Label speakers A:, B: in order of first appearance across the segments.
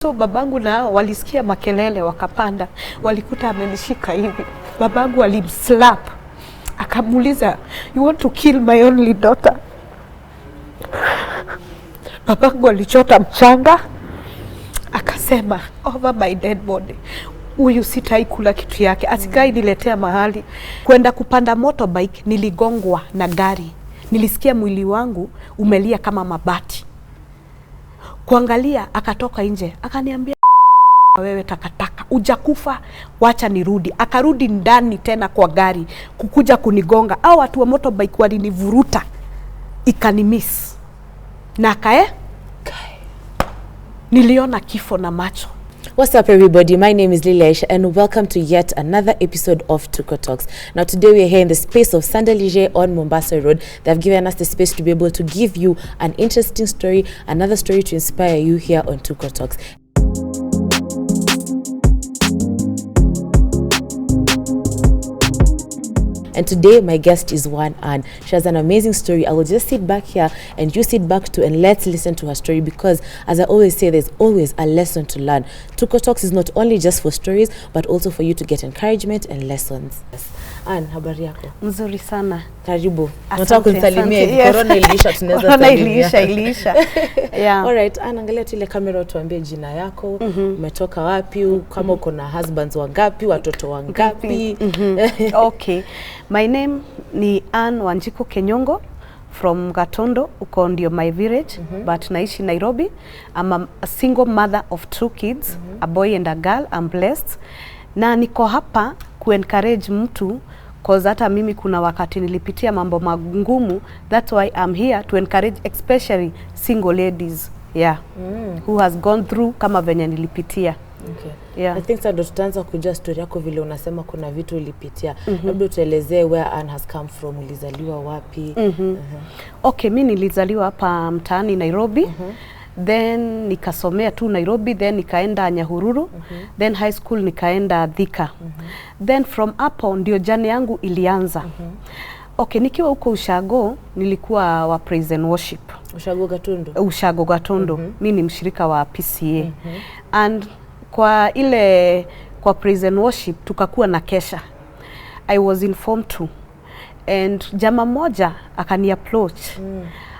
A: So babangu na walisikia makelele wakapanda, walikuta amenishika hivi. Babangu alimslap. Akamuuliza, "You want to kill my only daughter?" Babangu alichota mchanga. Akasema, "Over my dead body. Huyu sitai kula kitu yake. Asikai niletea mahali." Kwenda kupanda motorbike niligongwa na gari. Nilisikia mwili wangu umelia kama mabati. Kuangalia akatoka nje, akaniambia, "Wewe takataka, ujakufa, wacha nirudi." Akarudi ndani tena kwa gari kukuja kunigonga. Hao watu wa motorbike walinivuruta, ikanimiss. Na niliona kifo na macho.
B: What's up everybody, my name is Lily Aisha and welcome to yet another episode of Tuko Talks. Now today we are here in the space of Sandalije on Mombasa Road. They've given us the space to be able to give you an interesting story, another story to inspire you here on Tuko Talks. And today my guest is Ann. She has an amazing story. I will just sit back here and you sit back too and let's listen to her story, because as I always say, there's always a lesson to learn. Tuko Talks is not only just for stories but also for you to get encouragement and lessons. Ann, habari yako?
A: Mzuri sana.
B: Karibu. Nataka kunisalimia hivi, corona iliisha, tunaweza salimia.
A: Corona iliisha. Yeah.
B: Alright, Ann, angalia tu ile kamera tuambie jina yako, umetoka wapi, kama uko na husbands wangapi, watoto wangapi.
A: Okay. My name ni Ann Wanjiku Kenyongo from Gatondo, uko ndio my village, but naishi Nairobi. I'm a single mother of 2 kids, a boy and a girl. I'm blessed. Na niko hapa ku-encourage mtu, cause hata mimi kuna wakati nilipitia mambo magumu. That's why I'm here to encourage especially single ladies, who has gone through kama venye nilipitia.
B: Okay. Yeah. I think sasa tutaanza kujua story yako vile unasema kuna vitu ulipitia. Labda tuelezee where Ann has come from, ulizaliwa wapi?
A: Okay, mimi nilizaliwa hapa mtaani Nairobi. Then nikasomea tu Nairobi, then nikaenda Nyahururu, then high school nikaenda Thika. Then from hapo ndio jani yangu ilianza. Okay, nikiwa huko Ushago nilikuwa wa praise and worship.
B: Ushago Gatondo?
A: Ushago Gatondo. Mimi ni mshirika wa PCA. And kwa praise and worship tukakuwa na kesha. I was informed too. And jamaa moja akani approach.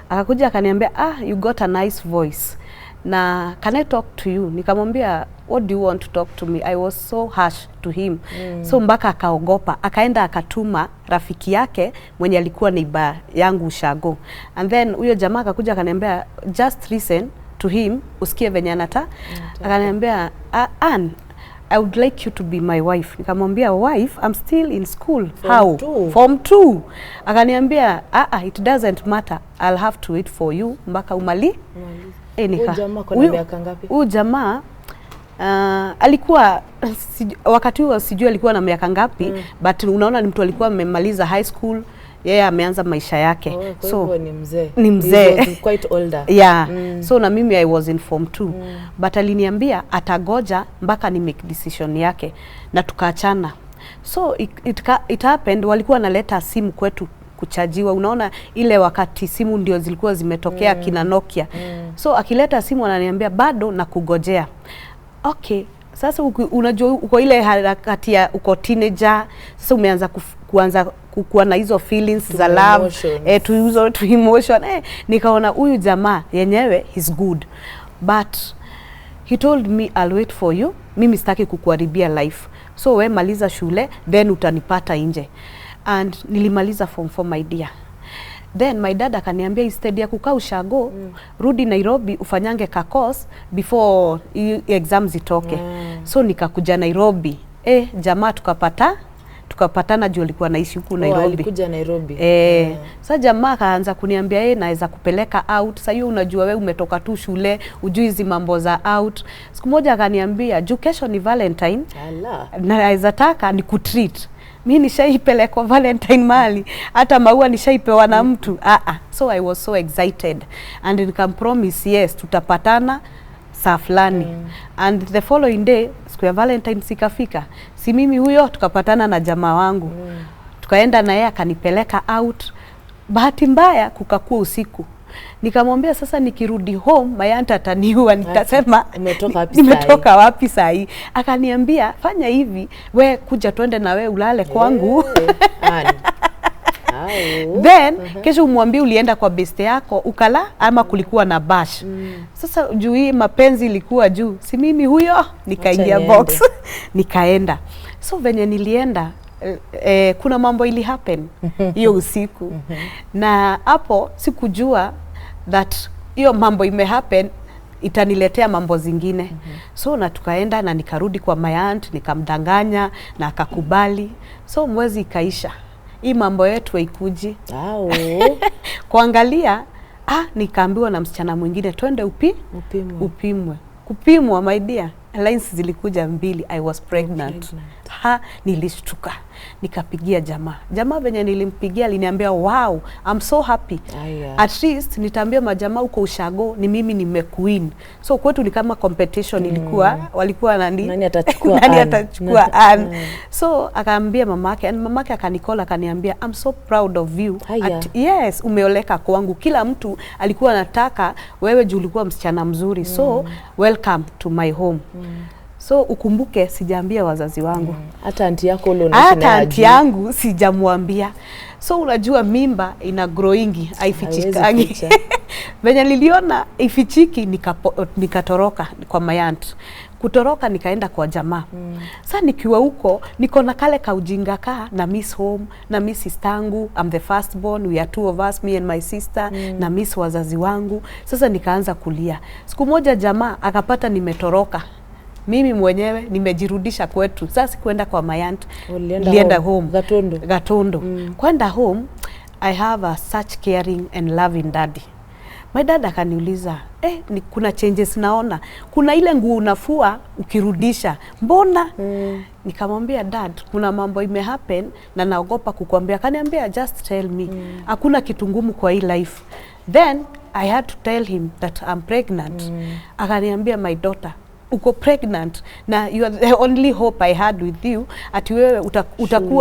A: Akakuja akaniambia, "You got a nice voice. Na can I talk to you?" Nikamwambia, "What do you want to talk to me?" I was so harsh to him. So mpaka akaogopa. Akaenda akatuma rafiki yake mwenye alikuwa neighbor yangu Ushago. And then huyo jamaa akakuja akaniambia, "Just listen to him, usikie venye anata." Akaniambia, "Ann, I would like you to be my wife." Nikamwambia, "Wife? I'm still in school." How? Form 2. Akaniambia, "It doesn't matter. I'll have to wait for you mpaka umali."
B: Huyu jamaa kwa miaka ngapi?
A: Huyu jamaa alikuwa wakati huo sijui alikuwa na miaka ngapi, but unaona ni mtu alikuwa amemaliza high school. Yeye ameanza maisha yake.
B: So ni mzee.
A: Ni mzee.
B: He was quite older.
A: So na mimi I was in form 2. But aliniambia atagoja mpaka ni make decision yake na tukaachana. So it happened, walikuwa naleta simu kwetu kuchajiwa. Unaona ile wakati simu ndio zilikuwa zimetokea kina Nokia. So akileta simu ananiambia bado na kugojea. Okay. Sasa unajua uko ile harakati ya uko teenager, sasa umeanza kuwa na hizo feelings za love, to emotion. Nikaona huyu jamaa yenyewe he's good, but he told me, "I'll wait for you. Mimi sitaki kukuharibia life. So we maliza shule then utanipata nje." And nilimaliza form 4 my dear. Then my dad akaniambia, instead ya kukaa Ushago, rudi Nairobi ufanyange ka course before exams itoke. So nikakuja Nairobi. Jamaa tukapatana juu alikuwa naishi huku Nairobi.
B: Alikuja Nairobi.
A: Sasa jamaa akaanza kuniambia, naweza kupeleka out. Sasa hiyo unajua wewe umetoka tu shule, ujui hizi mambo za out. Siku moja akaniambia, "Juu kesho ni Valentine. Naweza taka ni kutreat." Mimi nishaipelekwa Valentine mali, hata maua nishaipewa na mtu. So I was so excited and nikampromise, yes, tutapatana saa fulani. And the following day, siku ya Valentine sikafika. Si mimi huyo, tukapatana na jamaa wangu. Tukaenda na yeye akanipeleka out. Bahati mbaya kukakuwa usiku. Nikamwambia sasa nikirudi home my aunt ataniua. Nikasema
B: nimetoka
A: wapi saa hii? Akaniambia fanya hivi, we kuja twende na we ulale kwangu. Then kesho umwambie ulienda kwa beste yako ukala ama kulikuwa na bash. Sasa juu hii mapenzi ilikuwa juu, si mimi huyo, nikaingia box. Nikaenda. So venye nilienda kuna mambo ili happen hiyo usiku. Na hapo sikujua that hiyo mambo ime happen itaniletea mambo zingine. So na tukaenda na nikarudi kwa my aunt, nikamdanganya na akakubali. So mwezi ikaisha. Hii mambo yetu haikuji. Kuangalia nikaambiwa na msichana mwingine twende upimwe. Kupimwa my dear, lines zilikuja 2, I was pregnant. Nilishtuka. Nikapigia jamaa venye nilimpigia aliniambia wow, I'm so happy. At least nitaambia majamaa uko ushago ni mimi nimekuwin. So kwetu ni kama competition ilikuwa, walikuwa nani atachukua So akaambia mamake, and mamake akanikola akaniambia I'm so proud of you. Yes, umeoleka kwangu. Kila mtu alikuwa anataka wewe juu ulikuwa msichana mzuri. So welcome to my home. So ukumbuke sijaambia wazazi wangu.
B: Hata aunti yako
A: hata aunti yangu sijamwambia. So unajua mimba ina growing, haifichikangi. Venye niliona ifichiki nikatoroka kwa my aunt. Kutoroka nikaenda kwa jamaa. Sasa nikiwa huko niko na kale kaujinga na miss home, na miss sistangu, I'm the first born, we are 2 of us, me and my sister, na miss wazazi wangu. Sasa nikaanza kulia. Siku moja jamaa akapata nimetoroka. Mimi mwenyewe nimejirudisha kwetu. Sasa kwenda kwa my aunt, nilienda home. Gatondo. Kwenda home, I have a such caring and loving daddy. My dad akaniuliza, kuna changes naona. Kuna ile nguo unafua ukirudisha. Mbona? Nikamwambia dad, kuna mambo ime happen na naogopa kukuambia. Akaniambia just tell me. Hakuna kitu ngumu kwa hii life. Then I had to tell him that I'm pregnant. Akaniambia my daughter, uko pregnant na you are the only hope I had with you, ati wewe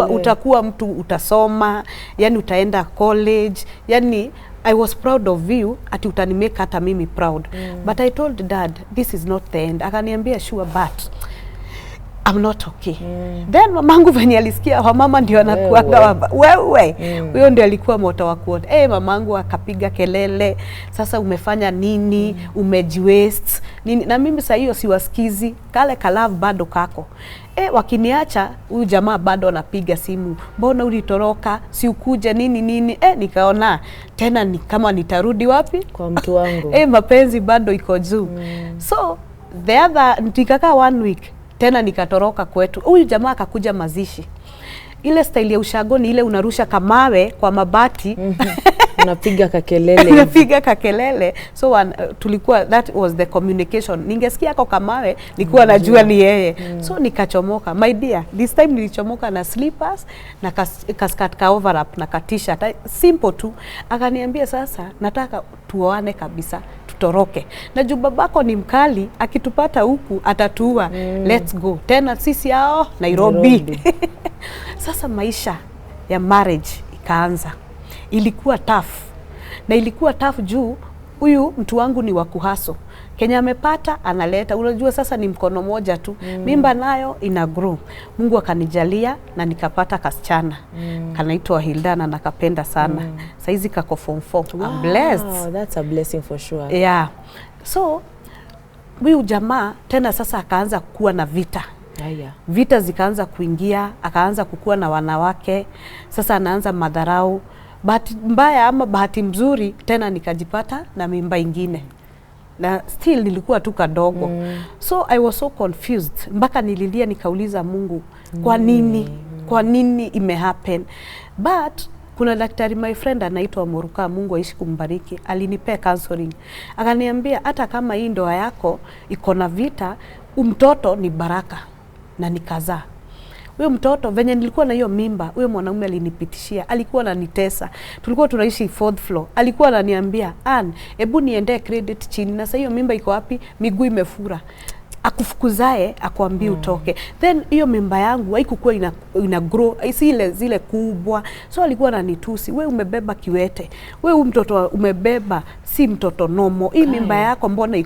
A: utakuwa mtu utasoma, yani utaenda college, yani I was proud of you, ati utanimake hata mimi proud. But I told dad this is not the end. Akaniambia sure but I'm not okay. Then mamangu venye alisikia mama ndio anakuanga wewe. Huyo ndio alikuwa moto wa kuona. Mamangu akapiga kelele. Sasa umefanya nini? Umejiwaste nini? Na mimi sasa hiyo siwasikizi. Kale love bado kako. Wakiniacha huyu jamaa bado anapiga simu. Mbona ulitoroka? Si ukuje nini? Nikaona tena ni kama nitarudi wapi?
B: Kwa mtu wangu.
A: Mapenzi bado iko juu. So the other nikakaa 1 week. Tena nikatoroka kwetu. Huyu jamaa akakuja mazishi. Ile style ya ushagoni ile unarusha kamawe kwa mabati.
B: Unapiga kakelele.
A: Unapiga kakelele. So tulikuwa, that was the communication. Ningesikia kwa kamawe nilikuwa najua ni yeye. So nikachomoka. My dear, this time nilichomoka na slippers na kaskat ka overlap na t-shirt. Simple tu. Akaniambia sasa nataka tuoane kabisa. Toroke. Na juu babako ni mkali, akitupata huku atatuua. Let's go. Tena sisi hao Nairobi. Sasa maisha ya marriage ikaanza. Ilikuwa tough. Na ilikuwa tough juu huyu mtu wangu ni wa kuhaso. Kenya amepata analeta. Unajua sasa ni mkono moja tu. Mimba nayo ina grow. Mungu akanijalia na nikapata kasichana. Kanaitwa Hildana na nakapenda sana. Saizi kako form 4.
B: Wow,
A: I'm blessed.
B: That's a blessing for sure.
A: Yeah. So huyu jamaa tena sasa akaanza kuwa na vita. Vita zikaanza kuingia, akaanza kukua na wanawake. Sasa anaanza madharau. Bahati mbaya ama bahati mzuri tena nikajipata na mimba ingine. Na still nilikuwa tu kadogo. So I was so confused. Mpaka nililia nikauliza Mungu, kwa nini? Kwa nini ime happen? But kuna daktari my friend anaitwa Muruka, Mungu aishi kumbariki, alinipea counseling. Akaniambia hata kama hii ndoa yako iko na vita, mtoto ni baraka. Na nikazaa. Huyo mtoto venye nilikuwa na hiyo mimba, huyo mwanaume alinipitishia, alikuwa ananitesa. Tulikuwa tunaishi 4th floor. Alikuwa ananiambia, "Ann, hebu niende credit chini. Na sasa hiyo mimba iko wapi? Miguu imefura." Akufukuzae akwambie utoke. Then hiyo mimba yangu haikuwa ina grow, zile kubwa. So alikuwa ananitusi, "Wewe umebeba kiwete. Wewe mtoto umebeba si mtoto nomo, hii mimba yako mbona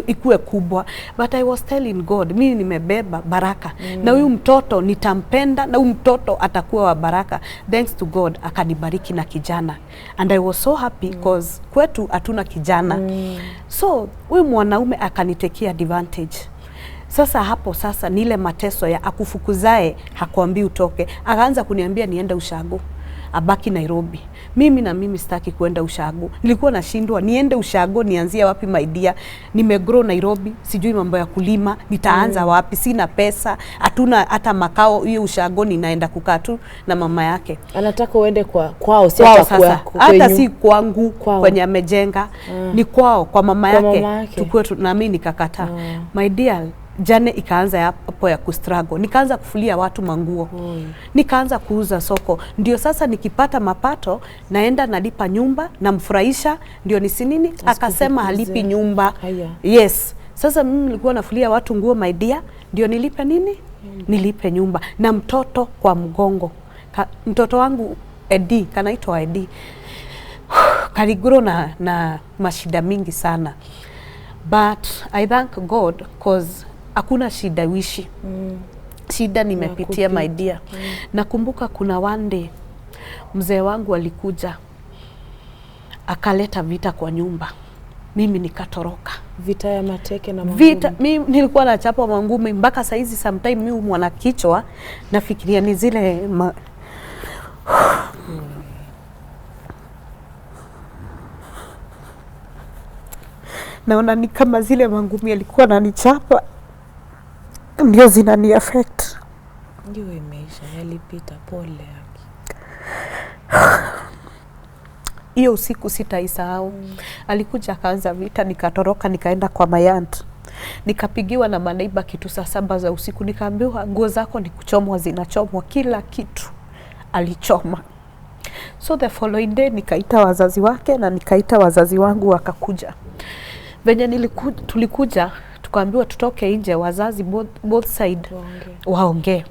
A: ikue kubwa. But I was telling God, mimi nimebeba baraka na huyu mtoto nitampenda na huyu mtoto atakuwa wa baraka. Thanks to God akanibariki na kijana, and I was so happy because kwetu hatuna kijana. So huyu mwanaume akanitekea advantage. Sasa hapo sasa nile mateso ya akufukuzae hakuambii utoke, akaanza kuniambia niende ushago, abaki Nairobi. Mimi sitaki kuenda ushago. Nilikuwa nashindwa niende ushago nianzie wapi my dear? Nimegrow Nairobi, sijui mambo ya kulima, nitaanza wapi? Sina pesa, hatuna hata makao. Hiyo ushago ninaenda kukaa tu na mama yake.
B: Anataka uende kwao, si
A: hata si kwangu kwenye amejenga, ni kwao kwa mama yake. Tukue na mimi nikakataa. My dear, jane ikaanza hapo ya kustruggle. Nikaanza kufulia watu manguo. Nikaanza kuuza soko. Ndio sasa nikipata mapato naenda nalipa nyumba na mfurahisha, ndio nisinini. Akasema halipi nyumba. Yes. Sasa mimi nilikuwa nafulia watu nguo my dear, ndio nilipe nini? Nilipe nyumba na mtoto kwa mgongo. Mtoto wangu Edi, kanaitwa Edi. Kaliguro na mashida mingi sana. But I thank God cause hakuna shida wishi. Shida nimepitia my dear. Nakumbuka kuna one day mzee wangu alikuja akaleta vita kwa nyumba. Mimi nikatoroka.
B: Vita ya mateke na mangumi.
A: Vita, mimi nilikuwa nachapa mangumi mpaka saizi sometime mimi mwana kichwa nafikiria ni zile naona ni kama zile mangumi alikuwa ananichapa ndio zinani affect.
B: Ndio imeisha, yalipita, pole yake.
A: Hiyo usiku sitaisahau. Alikuja akaanza vita, nikatoroka nikaenda kwa my aunt. Nikapigiwa na manaiba kitu saa 7 za usiku, nikaambiwa nguo zako ni kuchomwa, zinachomwa, kila kitu alichoma. So the following day nikaita wazazi wake na nikaita wazazi wangu wakakuja. Venye tulikuja tukaambiwa tutoke nje, wazazi both side waongee.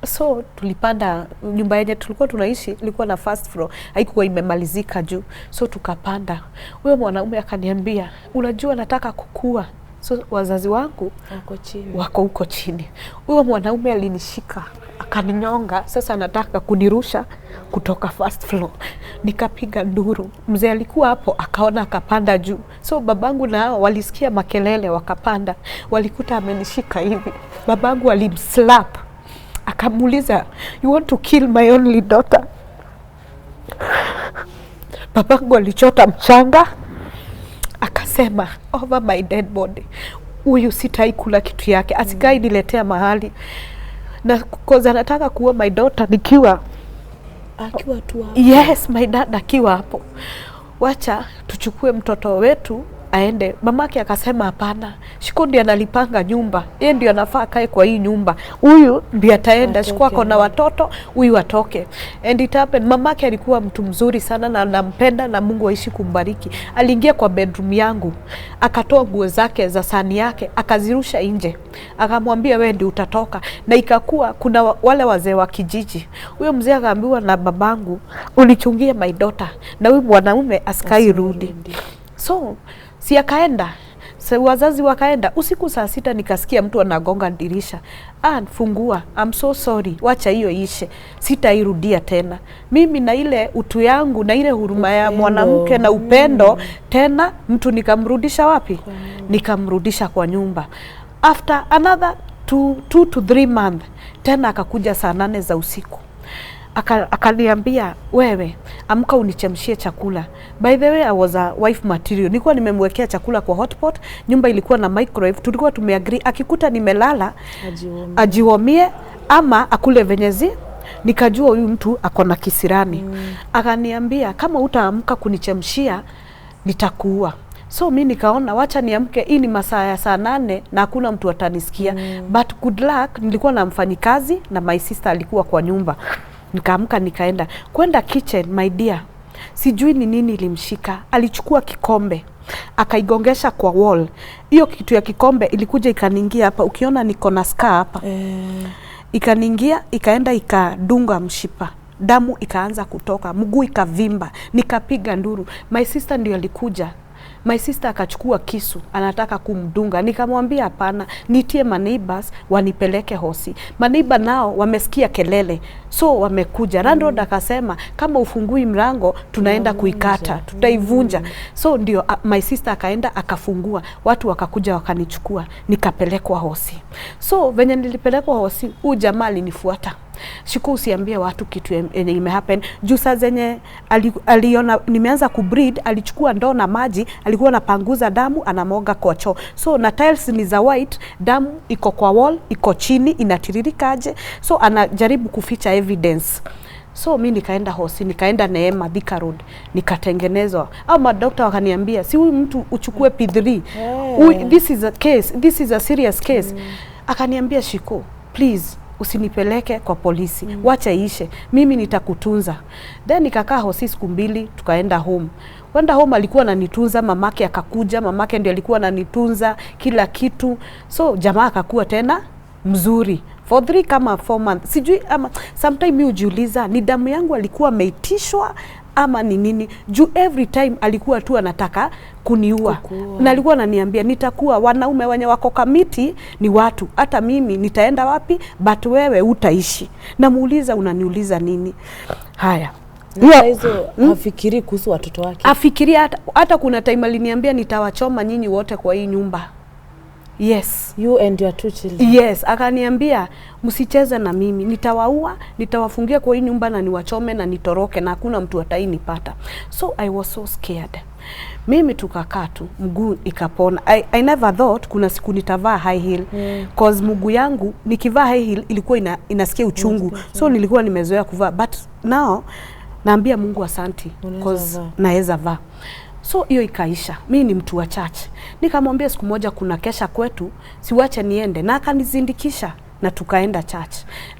A: So tulipanda nyumba yenye tulikuwa tunaishi, ilikuwa na first floor, haikuwa imemalizika juu. So tukapanda. Huyo mwanaume akaniambia, unajua nataka kukua. So wazazi wangu wako huko chini. Huyo mwanaume alinishika akaninyonga, sasa nataka kunirusha kutoka first floor. Nikapiga nduru. Mzee alikuwa hapo akaona akapanda juu. So babangu nao walisikia makelele wakapanda. Walikuta amenishika hivi. Babangu alimslap. Akamuuliza, you want to kill my only daughter? Babangu alichota mchanga akasema over my dead body. Huyu sitai kula kitu yake, asikai niletea mahali. Na koza nataka kuwa my daughter nikiwa
B: akiwa tu hapo.
A: Yes, my dad akiwa hapo. Wacha tuchukue mtoto wetu aende. Mamake akasema hapana. Shiko ndiye analipanga nyumba. Yeye ndiye anafaa kae kwa hii nyumba. Huyu ndiye ataenda. Shiko ako na watoto, huyu atoke. And it happened. Mamake alikuwa mtu mzuri sana na anampenda na Mungu aishi kumbariki. Aliingia kwa bedroom yangu, akatoa nguo zake za sani yake, akazirusha nje. Akamwambia wewe ndiye utatoka. Na ikakuwa kuna wale wazee wa kijiji. Huyo mzee akaambiwa na babangu, unichungie my daughter na huyu mwanaume asikai rudi. So si akaenda. So wazazi wakaenda. Usiku saa 6 nikasikia mtu anagonga dirisha. Fungua. I'm so sorry. Wacha hiyo ishe. Sitairudia tena. Mimi na ile utu yangu na ile huruma ya mwanamke na upendo tena mtu nikamrudisha wapi? Nikamrudisha kwa nyumba. After another 2 to 3 months tena akakuja saa 8 za usiku. Akaniambia, wewe amka unichemshie chakula. By the way, I was a wife material. Nilikuwa nimemwekea chakula kwa hotpot, nyumba ilikuwa na microwave. Tulikuwa tumeagree akikuta nimelala ajiwomie ama akule venyezi. Nikajua huyu mtu akona kisirani. Akaniambia, kama utaamka kunichemshia nitakuua. So mimi nikaona wacha niamke, hii ni masaa ya saa 8 na hakuna mtu atanisikia. But good luck, nilikuwa na mfanyikazi na my sister alikuwa kwa nyumba. Nikaamka nikaenda kwenda kitchen my dear. Sijui ni nini ilimshika. Alichukua kikombe akaigongesha kwa wall. Hiyo kitu ya kikombe ilikuja ikaniingia hapa. Ukiona niko na scar hapa. Ikaniingia ikaenda ikadunga mshipa. damu ikaanza kutoka, mguu ikavimba, nikapiga nduru. My sister ndio alikuja. My sister akachukua kisu, anataka kumdunga. Nikamwambia hapana, nitie maneighbors wanipeleke hosi. Maneighbor nao wamesikia kelele, so wamekuja. Landlord akasema kama ufungui mlango tunaenda kuikata, tutaivunja. So ndio my sister akaenda akafungua, watu wakakuja wakanichukua, nikapelekwa hosi. So venye nilipelekwa hosi, huyu jamaa alinifuata. Shiko usiambie watu kitu yenye imehappen. Juu saa zenye aliona nimeanza kubreed, alichukua ndoo na maji, alikuwa anapanguza damu anamoga kwa choo. So na tiles ni za white, damu iko kwa wall, iko chini, inatiririka aje. So anajaribu kuficha evidence. So mi nikaenda hosi, nikaenda Neema Thika Road, nikatengenezwa. Au madokta wakaniambia, si huyu mtu uchukue P3. This is a case, this is a serious case. Akaniambia, Shiko, please usinipeleke kwa polisi, wacha ishe, mimi nitakutunza. Then nikakaa hosi siku 2, tukaenda home. Kwenda home alikuwa ananitunza, mamake akakuja, mamake ndio alikuwa ananitunza kila kitu. So jamaa akakuwa tena mzuri for 3 kama 4 months. Sijui ama sometime mimi ujiuliza ni damu yangu alikuwa ameitishwa ama ni nini. Juu every time alikuwa tu anataka kuniua. Na alikuwa ananiambia nitakuwa, wanaume wenye wako kamiti ni watu, hata mimi nitaenda wapi, but wewe utaishi. Namuuliza unaniuliza nini? Haya.
B: Hizo hafikiri kuhusu watoto wake.
A: Afikiria hata kuna time aliniambia nitawachoma nyinyi wote kwa hii nyumba. Yes.
B: You and your 2 children.
A: Yes, akaniambia msicheze na mimi, nitawaua, nitawafungia kwa hii nyumba na niwachome na nitoroke na hakuna mtu atainipata. So I was so scared. Mimi tukakaa tu, mguu ikapona. I never thought kuna siku nitavaa high heel. Cause mguu yangu nikivaa high heel ilikuwa inasikia uchungu. So nilikuwa nimezoea kuvaa, but now naambia Mungu asanti cause naweza vaa. So hiyo ikaisha. Mimi ni mtu wa church. Nikamwambia siku moja kuna kesha kwetu, siwache niende, na akanizindikisha na tukaenda church.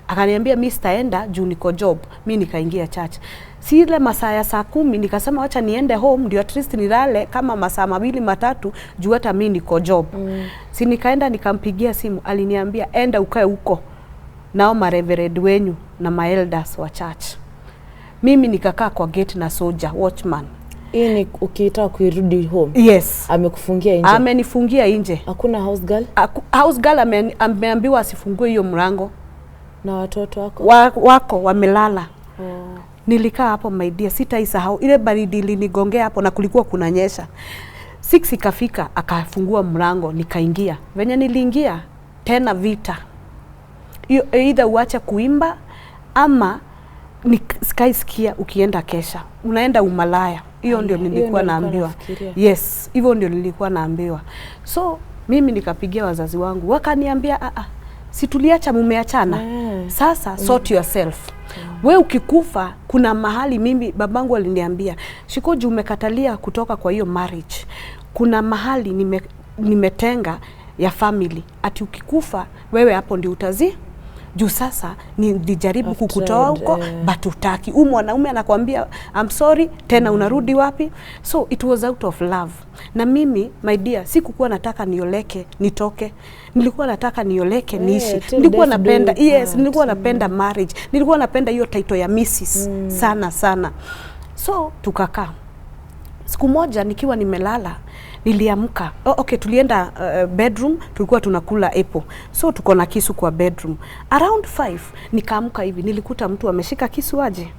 A: Akaniambia mimi sitaenda juu niko job. Mimi nikaingia church. Si ile masaa ya saa 10 nikasema wacha niende home ndio at least nilale kama masaa 2 3 juu hata mimi niko job. Si nikaenda nikampigia simu, aliniambia enda ukae huko nao mareverend wenyu na maelders wa church. Mimi nikakaa kwa gate na soldier watchman.
B: Ini ukiita kuirudi home.
A: Yes.
B: Amekufungia nje.
A: Amenifungia nje.
B: Hakuna house girl?
A: House girl ameambiwa asifungue hiyo mlango.
B: Na watoto wako?
A: Wako wamelala. Nilikaa hapo my dear, sitaisahau. Ile baridi ilinigongea hapo na kulikuwa kunanyesha. 6 ikafika akafungua mlango, nikaingia. Venye niliingia tena vita. Either uache kuimba ama nikaisikia ukienda kesha, unaenda umalaya. Hiyo ndio nilikuwa naambiwa. Yes, hivyo ndio nilikuwa naambiwa. So mimi nikapigia wazazi wangu, wakaniambia si tuliacha mumeachana. Sasa sort yourself. We ukikufa kuna mahali, mimi babangu aliniambia, Shikoju umekatalia kutoka kwa hiyo marriage. Kuna mahali nimetenga ya family. Ati ukikufa wewe hapo ndio juu sasa nilijaribu kukutoa huko but utaki. Mwanaume anakuambia I'm sorry, tena unarudi wapi? So it was out of love. Na mimi my dear sikukuwa nataka nioleke nitoke. Nilikuwa nataka nioleke niishi. Nilikuwa napenda nilikuwa napenda marriage. Nilikuwa napenda hiyo title ya Mrs. sana sana. So tukakaa. Siku moja nikiwa nimelala niliamka. Tulienda bedroom, tulikuwa tunakula apple. So tuko na kisu kwa bedroom. Around 5 nikaamka hivi, nilikuta mtu ameshika kisu aje.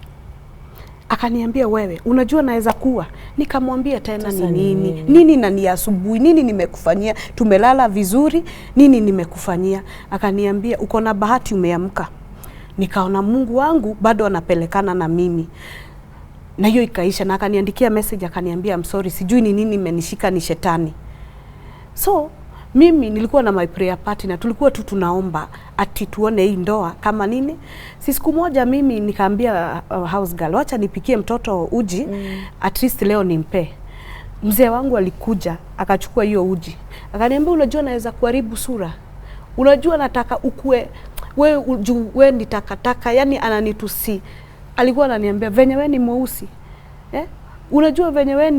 A: Akaniambia wewe, unajua naweza kuwa. Nikamwambia tena ni nini? Nini na ni asubuhi? Nini nimekufanyia? Tumelala vizuri, nini nimekufanyia? Akaniambia uko na bahati umeamka. Nikaona Mungu wangu bado anapelekana na mimi. Na hiyo ikaisha, na akaniandikia message akaniambia I'm sorry, sijui ni nini imenishika, ni shetani. So mimi nilikuwa na my prayer party na tulikuwa tu tunaomba ati tuone hii ndoa kama nini. Siku moja mimi nikaambia house girl, wacha nipikie mtoto uji, at least leo nimpe. Mzee wangu alikuja akachukua hiyo uji. Akaniambia unajua naweza kuharibu sura. Unajua nataka ukue wewe ni takataka, yani ananitusi. Alikuwa ananiambia venye wewe ni mweusi. Unajua venye wewe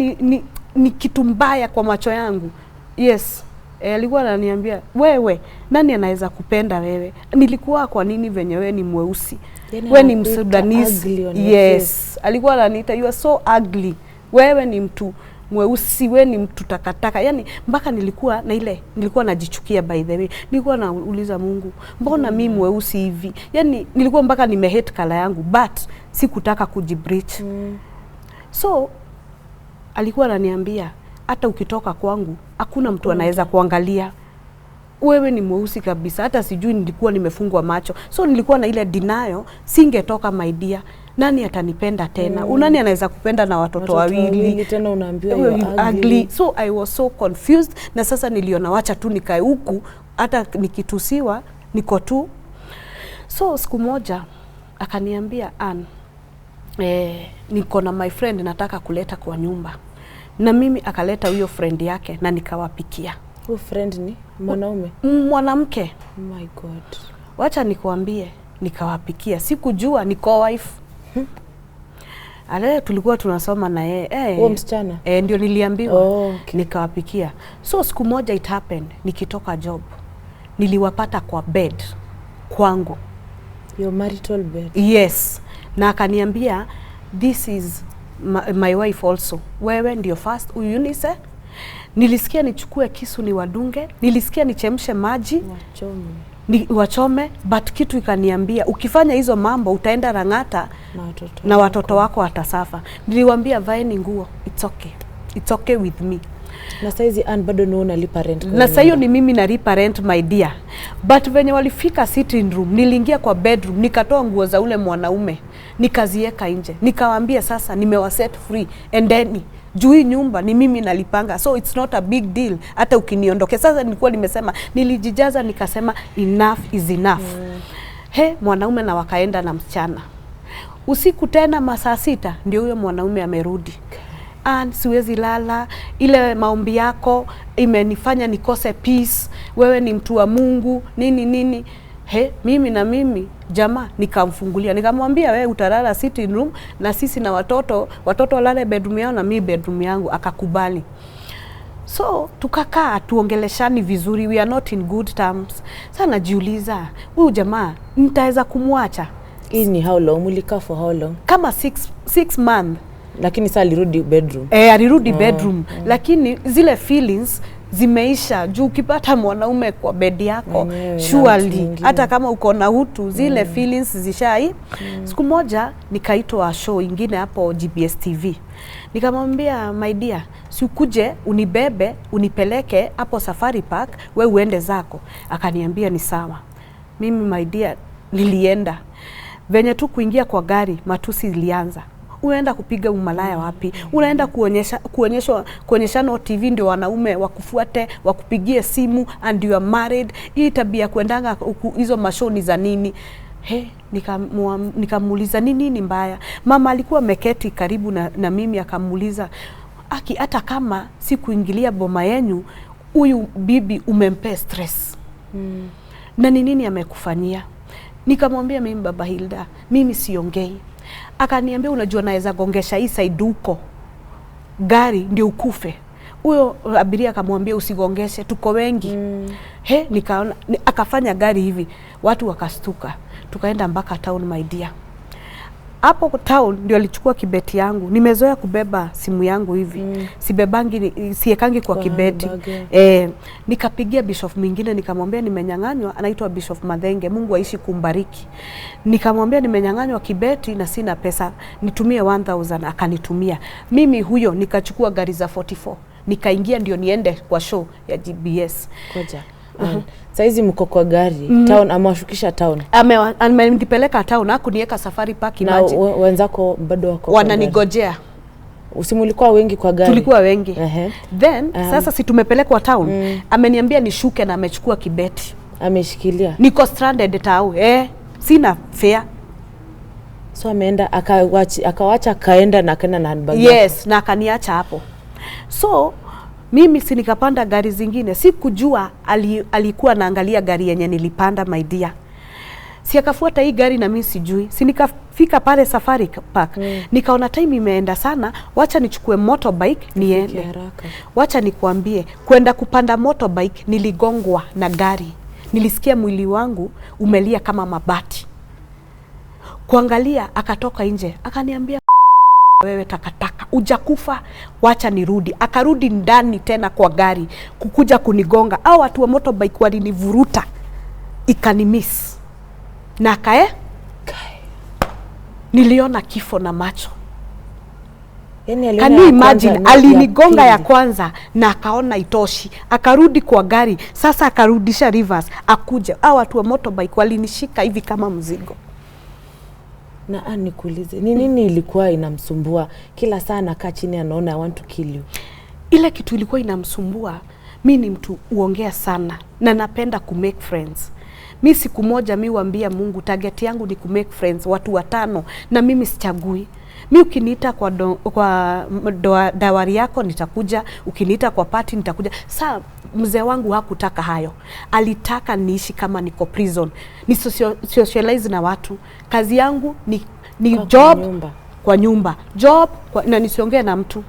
A: ni kitu mbaya kwa macho yangu. Yes. Alikuwa ananiambia, wewe nani anaweza kupenda wewe? Nilikuwa kwa nini venye wewe ni mweusi? Wewe ni Msudanese. Yes. Alikuwa ananiita you are so ugly. Wewe ni mtu mweusi, wewe ni mtu takataka. Yani mpaka nilikuwa najichukia by the way. Nilikuwa nauliza Mungu, mbona mimi mweusi hivi? Yani nilikuwa mpaka nimehate kala yangu, but sikutaka kujibreach. So alikuwa ananiambia hata ukitoka kwangu hakuna mtu anaweza kuangalia. Wewe ni mweusi kabisa. Hata sijui nilikuwa nimefungwa macho. So nilikuwa na ile denial, singetoka my dear. Nani atanipenda tena? Nani anaweza kupenda na watoto wawili?
B: Tena unaambiwa
A: ugly. So I was so confused, na sasa niliona wacha tu nikae huku, hata nikitusiwa niko tu. So siku moja akaniambia, Ann, niko na my friend nataka kuleta kwa nyumba. Na mimi akaleta huyo friend yake na nikawapikia.
B: Huyo friend ni mwanaume?
A: Mwanamke.
B: My God.
A: Wacha nikuambie, nikawapikia. Sikujua niko wife. Ale tulikuwa tunasoma na yeye.
B: Huyo msichana?
A: Ndio niliambiwa.
B: Okay.
A: Nikawapikia. So siku moja it happened, nikitoka job, niliwapata kwa bed kwangu.
B: Your marital bed?
A: Yes. Na akaniambia, this is my wife also. Wewe ndio first uyunise. Nilisikia nichukue kisu ni wadunge, nilisikia nichemshe maji wachome, but kitu ikaniambia ukifanya hizo mambo utaenda Rangata na watoto wako watasafa. Niliwaambia vaeni nguo, it's okay with me.
B: Na saizi Ann bado ni unalipa rent?
A: Na sasa hiyo ni mimi nalipa rent my dear. But venye walifika sitting room, niliingia kwa bedroom, nikatoa nguo za ule mwanaume, nikazieka nje. Nikawaambia sasa nimewaset free, endeni. Juu hii nyumba ni mimi nalipanga, so it's not a big deal hata ukiniondoke. Sasa nilikuwa nimesema, nilijijaza nikasema enough is enough. Mwanaume na wakaenda na msichana. Usiku tena masaa 6 ndio huyo mwanaume amerudi. Ann, siwezi lala, ile maombi yako imenifanya nikose peace, wewe ni mtu wa Mungu, nini. Mimi jamaa nikamfungulia, nikamwambia wewe utalala sitting room na sisi na watoto walale bedroom yao na mimi bedroom yangu. Akakubali. So tukakaa tuongeleshani vizuri, we are not in good terms. Sasa najiuliza, huyu jamaa nitaweza kumwacha?
B: Ni how long? Mulika for how long?
A: Kama 6 months.
B: Lakini sasa alirudi bedroom?
A: Alirudi bedroom. Lakini zile feelings zimeisha. Juu ukipata mwanaume kwa bed yako, surely hata kama uko na utu, zile feelings zishai. Siku moja nikaitwa show ingine hapo GBS TV. Nikamwambia, my dear, si ukuje unibebe unipeleke hapo Safari Park, we uende zako. Akaniambia ni sawa. Mimi my dear nilienda. Venye tu kuingia kwa gari, matusi ilianza. Unaenda kupiga umalaya wapi? Unaenda kuonyeshana TV ndio wanaume wakufuate, wakupigie simu, and you are married. Hii tabia kuendanga hizo mashoni za nini? Nikamuuliza nini mbaya? Mama alikuwa meketi karibu na mimi, akamuuliza, Aki, hata kama si kuingilia boma yenu, huyu bibi umempe stress. Na nini amekufanyia? Nikamwambia, mimi baba Hilda, mimi siongei. Akaniambia, unajua naweza gongesha hii side huko gari ndio ukufe. Huyo abiria akamwambia, usigongeshe, tuko wengi. Nikaona akafanya gari hivi, watu wakastuka. Tukaenda mpaka town my dear. Hapo town ndio alichukua kibeti yangu. Nimezoea kubeba simu yangu hivi. Siekangi kwa kibeti. Nikapigia bishop mwingine nikamwambia nimenyang'anywa, anaitwa Bishop Madhenge, Mungu aishi kumbariki. Nikamwambia nimenyang'anywa kibeti na sina pesa, nitumie 1000. Akanitumia. Mimi huyo nikachukua gari za 44. Nikaingia ndio niende kwa show ya GBS.
B: Koja. Saizi mko kwa gari town, amewashukisha town?
A: Amenipeleka town, hakuniweka Safari Park.
B: Na wenzako bado wako
A: wananigojea?
B: Usimulikuwa wengi kwa gari? Tulikuwa
A: wengi. Then sasa si tumepelekwa town. Ameniambia nishuke na amechukua kibeti.
B: Ameshikilia? Niko
A: stranded town. Sina fare.
B: So ameenda akawacha kaenda na akaenda na handbag?
A: Yes, na akaniacha hapo. So mimi si nikapanda gari zingine. Sikujua alikuwa naangalia gari yenye nilipanda my dear. Si akafuata hii gari na mimi sijui. Si Tukafika pale Safari Park. Nikaona time imeenda sana, wacha nichukue motorbike niende. Wacha nikwambie, kwenda kupanda motorbike niligongwa na gari. Nilisikia mwili wangu umelia kama mabati. Kuangalia akatoka nje, akaniambia wewe takataka, ujakufa, wacha nirudi. Akarudi ndani tena kwa gari kukuja kunigonga. Au watu wa motorbike walinivuruta, ikanimiss. Na niliona kifo na macho. Can you imagine? Alinigonga ya kwanza na akaona itoshi, akarudi kwa gari. Sasa akarudisha reverse akuje. Au watu wa motorbike walinishika hivi kama mzigo.
B: Na nikuulize, ni nini ilikuwa inamsumbua? Kila saa anakaa chini anaona I want to kill you.
A: Ile kitu ilikuwa inamsumbua, mimi ni mtu uongea sana na napenda ku make friends. Mimi siku moja mimi huambia Mungu target yangu ni ku make friends, watu 5, na mimi sichagui. Mimi ukiniita kwa dawari yako nitakuja, ukiniita kwa party nitakuja. Saa mzee wangu hakutaka hayo. Alitaka niishi kama niko prison. Ni socialize na watu. Kazi yangu ni job kwa nyumba. Job na nisiongee na mtu.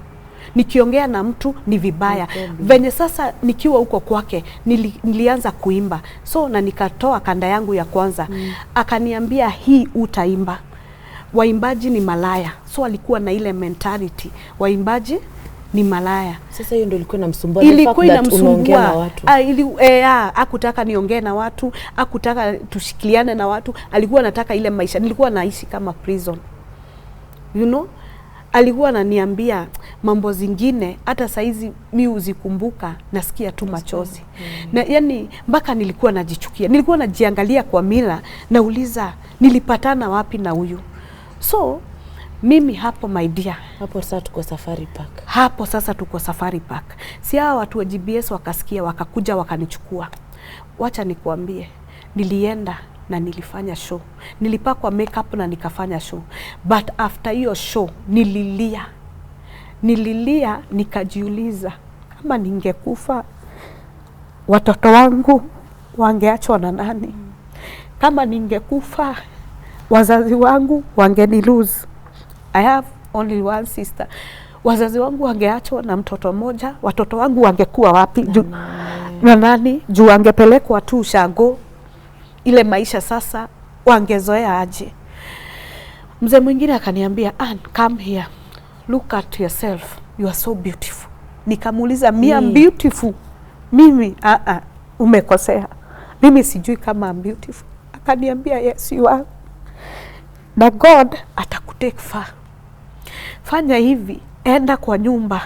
A: Nikiongea na mtu ni vibaya. Venye sasa nikiwa huko kwake nilianza kuimba. So na nikatoa kanda yangu ya kwanza. Akaniambia hii utaimba. Waimbaji ni malaya. So alikuwa na ile mentality. Waimbaji ni malaya.
B: Sasa hiyo ndio ilikuwa inamsumbua.
A: Ilikuwa inamsumbua na watu. Hakutaka niongee na watu, hakutaka tushikiliane na watu. Alikuwa anataka ile maisha. Nilikuwa naishi kama prison. You know? Alikuwa ananiambia mambo zingine hata saizi mimi uzikumbuka nasikia tu machozi. Na yani mpaka nilikuwa najichukia. Nilikuwa najiangalia kwa mira, nauliza nilipatana wapi na huyu. So mimi hapo my dear,
B: hapo sasa tuko Safari Park.
A: Hapo sasa tuko Safari Park. Si hao watu wa GBS wakasikia, wakakuja wakanichukua. Wacha nikuambie, nilienda na nilifanya show. Nilipakwa makeup na nikafanya show. But after hiyo show nililia. Nikajiuliza kama ningekufa watoto wangu wangeachwa na nani? Kama ningekufa wazazi wangu wangeni lose. I have only one sister. Wazazi wangu wangeachwa na mtoto mmoja, watoto wangu wangekuwa wapi? Na nani? Juu wangepelekwa tu ushago. Ile maisha sasa wangezoea aje? Mzee mwingine akaniambia, "Ann, come here. Look at yourself. You are so beautiful." Nikamuuliza, "Me I'm beautiful?" Mimi, umekosea. Mimi sijui kama I'm beautiful. Akaniambia, "Yes you are. Na God atakutake far. Fanya hivi, enda kwa nyumba,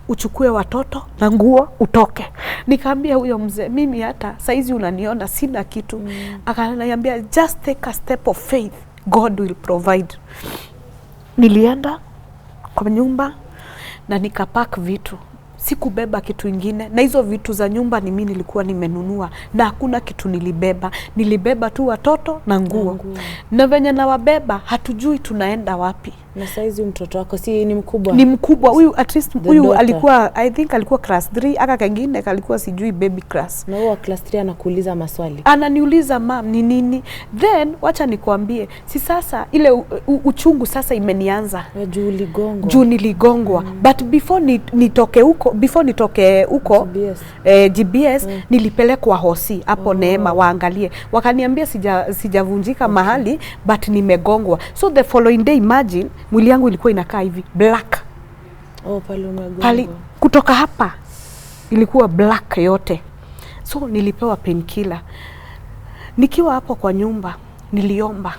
A: uchukue watoto na nguo utoke." Nikaambia huyo mzee, "Mimi hata saizi unaniona sina kitu." Akaniambia, "Just take a step of faith. God will provide." Nilienda kwa nyumba na nikapack vitu. Sikubeba kitu ingine, na hizo vitu za nyumba ni mimi nilikuwa nimenunua, na hakuna kitu nilibeba. Nilibeba tu watoto na nguo. Na venye na wabeba hatujui tunaenda wapi.
B: Na saizi mtoto wako si ni mkubwa?
A: Ni mkubwa. Huyu at least huyu alikuwa, I think alikuwa class 3, aka kengine kalikuwa sijui baby class.
B: Na huyo class 3 anakuuliza maswali.
A: Ananiuliza, "Mom, ni nini?" Then wacha nikwambie, si sasa ile uchungu sasa imenianza. Juu niligongwa. But before nitoke huko GBS nilipelekwa hosi hapo Neema waangalie. Wakaniambia sijavunjika mahali, but nimegongwa. So the following day, imagine, mwili yangu ilikuwa inakaa hivi black.
B: Pale umegongwa.
A: Kutoka hapa ilikuwa black yote. So nilipewa painkiller. Nikiwa hapo kwa nyumba niliomba.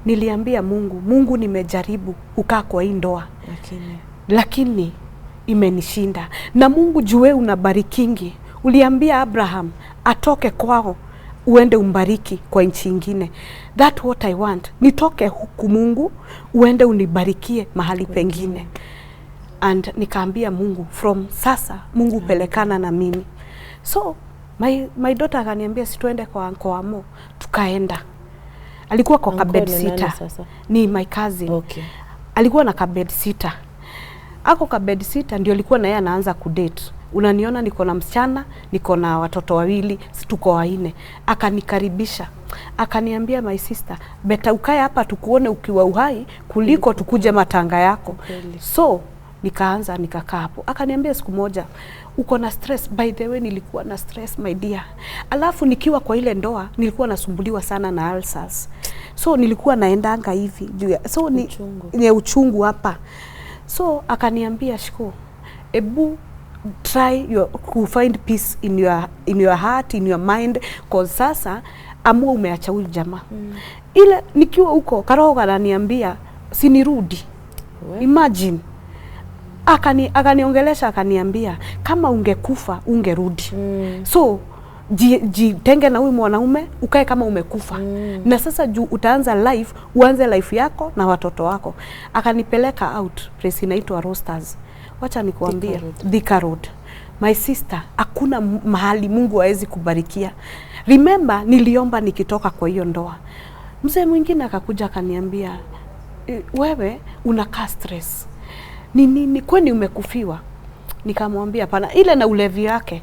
A: Niliambia Mungu, nimejaribu kukaa kwa hii ndoa. Lakini imenishinda. Na Mungu, jue unabarikingi. Uliambia Abraham atoke kwao uende umbariki kwa nchi nyingine. That what I want. Nitoke huku Mungu, uende unibarikie mahali pengine. And nikaambia Mungu, from sasa Mungu pelekana na mimi. So my daughter akaniambia situende kwa Uncle Amo. Tukaenda. Alikuwa kwa kabed sitter. Ni my cousin. Alikuwa na kabed sitter. Ako kabed sitter ndio alikuwa na yeye anaanza kudate. unaniona niko na msichana, niko na watoto wawili, tuko wanne. Akanikaribisha. Akaniambia, my sister, beta ukae hapa tukuone ukiwa uhai kuliko tukuje matanga yako. So nikaanza nikakaa hapo. Akaniambia siku moja, uko na stress. By the way, nilikuwa na stress my dear. Alafu nikiwa kwa ile ndoa nilikuwa nasumbuliwa sana na ulcers. So nilikuwa naendanga hivi juu. So ni uchungu hapa. So akaniambia, Shiko, ebu try to find peace in your heart, in your mind, cause sasa amua umeacha huyu jamaa. Ile nikiwa huko karoho ananiambia sinirudi. Imagine. Akaniongelesha akaniambia kama ungekufa ungerudi. So jitenge na huyu mwanaume ukae kama umekufa. Na sasa juu utaanza life, uanze life yako na watoto wako. Akanipeleka out place inaitwa Roasters. Wacha nikuambie, Thika Road. My sister, hakuna mahali Mungu hawezi kubarikia. Remember niliomba nikitoka kwa hiyo ndoa. Mzee mwingine akakuja akaniambia, wewe unakaa stress. Ni kwani umekufiwa? Nikamwambia hapana, ile na ulevi yake.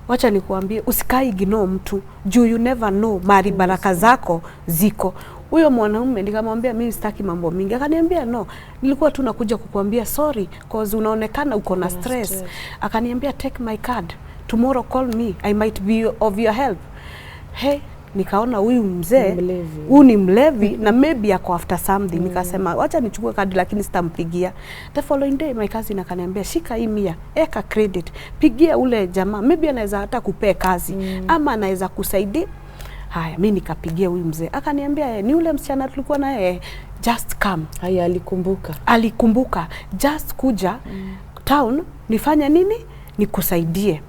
A: Wacha nikuambie, usikai ignore mtu. Juu you never know mari baraka zako ziko. Huyo mwanaume nikamwambia mimi sitaki mambo mingi. Akaniambia no, nilikuwa tu nakuja kukuambia sorry cause unaonekana uko na stress. Akaniambia take my card. Tomorrow call me. I might be of your help. Hey, nikaona huyu mzee, huyu ni mlevi na maybe ako after something. Nikasema wacha nichukue kadi lakini sitampigia. The following day my cousin akaniambia shika hii 100, eka credit, pigia ule jamaa, maybe anaweza hata kupea kazi ama anaweza kusaidia. Haya, mimi nikapigia huyu mzee. Akaniambia ni ule msichana tulikuwa naye, just come.
B: Haya,
A: alikumbuka. Just kuja town nifanye nini? Nikusaidie.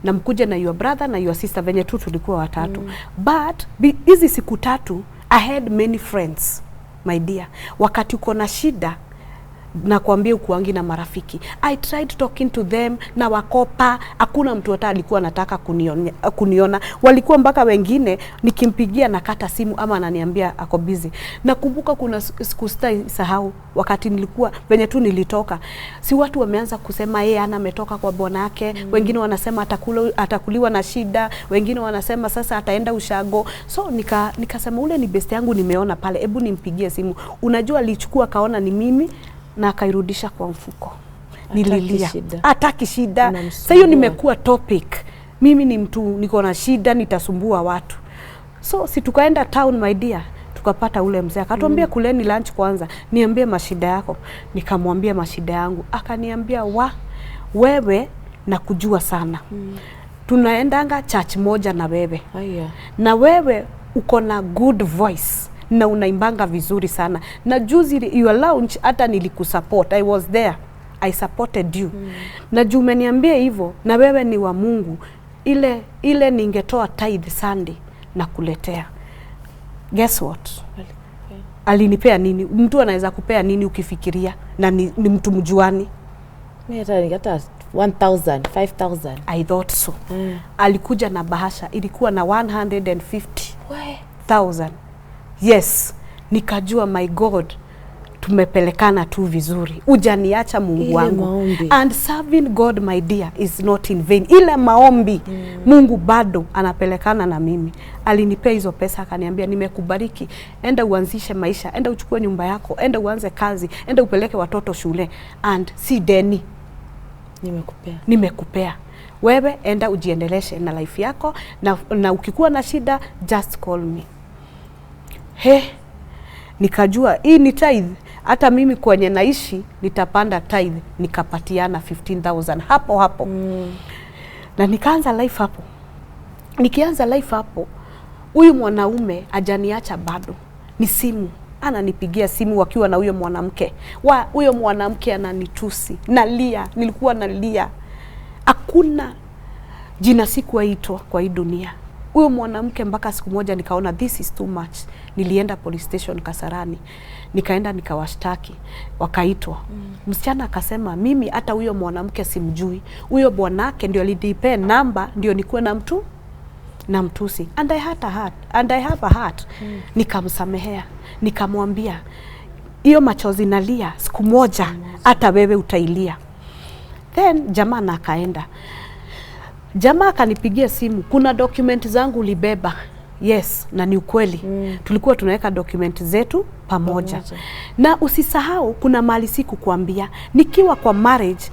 A: Na mkuje na your brother na your sister, venye tu tulikuwa watatu. But hizi siku 3 I had many friends my dear. Wakati uko na shida na kuambia ukuangi na marafiki, I tried talking to them na wakopa. Hakuna mtu hata alikuwa anataka kuniona. Walikuwa mpaka wengine nikimpigia nakata simu ama ananiambia ako busy. Nakumbuka kuna siku sahau wakati nilikuwa venye tu nilitoka, si watu wameanza kusema yeye ana ametoka kwa bwana yake. Wengine wanasema atakuliwa na shida, wengine wanasema sasa ataenda ushago. So nikasema ule ni best yangu nimeona pale, hebu nimpigie simu. Unajua alichukua kaona ni mimi na akairudisha kwa mfuko. Nililia. Hataki shida. Sasa hiyo nimekuwa topic. Mimi ni mtu niko na shida, nitasumbua watu. So si tukaenda town my dear, tukapata ule mzee. Akatuambia kuleni lunch kwanza, niambie mashida yako. Nikamwambia mashida yangu. Akaniambia wewe nakujua sana. Tunaendanga church moja na wewe. Na wewe uko na good voice na unaimbanga vizuri sana. Na juzi your launch hata nilikusupport. I was there. I supported you. Na juu umeniambia hivyo na wewe ni wa Mungu, ile ningetoa tithe Sunday na kuletea. Guess what? Alinipea nini? Mtu anaweza kupea nini ukifikiria na ni mtu mjuani?
B: Mimi hata 1,000, 5,000.
A: I thought so. Alikuja na bahasha ilikuwa na 150,000. Yes, nikajua my God, tumepelekana tu vizuri. Ujaniacha Mungu wangu. And serving God my dear is not in vain. Ile maombi Mungu bado anapelekana na mimi. Alinipea hizo pesa akaniambia nimekubariki. Enda uanzishe maisha, enda uchukue nyumba yako, enda uanze kazi, enda upeleke watoto shule. And si deni. Nimekupea. Wewe enda ujiendeleshe na life yako na ukikuwa na shida just call me. Nikajua hii ni tithe. Hata mimi kwenye naishi nitapanda tithe, nikapatiana 15,000 hapo. Na nikaanza life hapo. Nikianza life hapo, huyu mwanaume ajaniacha bado. Ni simu, ananipigia simu wakiwa na huyo mwanamke. Huyo mwanamke ananitusi. Nalia, nilikuwa nalia. Hakuna jina sikuwaitwa kwa hii dunia. Huyo mwanamke mpaka siku moja nikaona this is too much. Nilienda police station Kasarani. Nikaenda nikawashtaki. Wakaitwa. Msichana akasema mimi hata huyo mwanamke simjui. Huyo bwanake ndio alinipa namba ndio nikuwe na mtu na mtusi. And I have a heart. Nikamsamehea. Nikamwambia hiyo machozi nalia siku moja hata wewe utailia. Then jamaa akaenda. Jamaa akanipigia simu, kuna document zangu ulibeba. Yes, na ni ukweli. Tulikuwa tunaweka document zetu pamoja. Na usisahau kuna mali siku kuambia, nikiwa kwa marriage,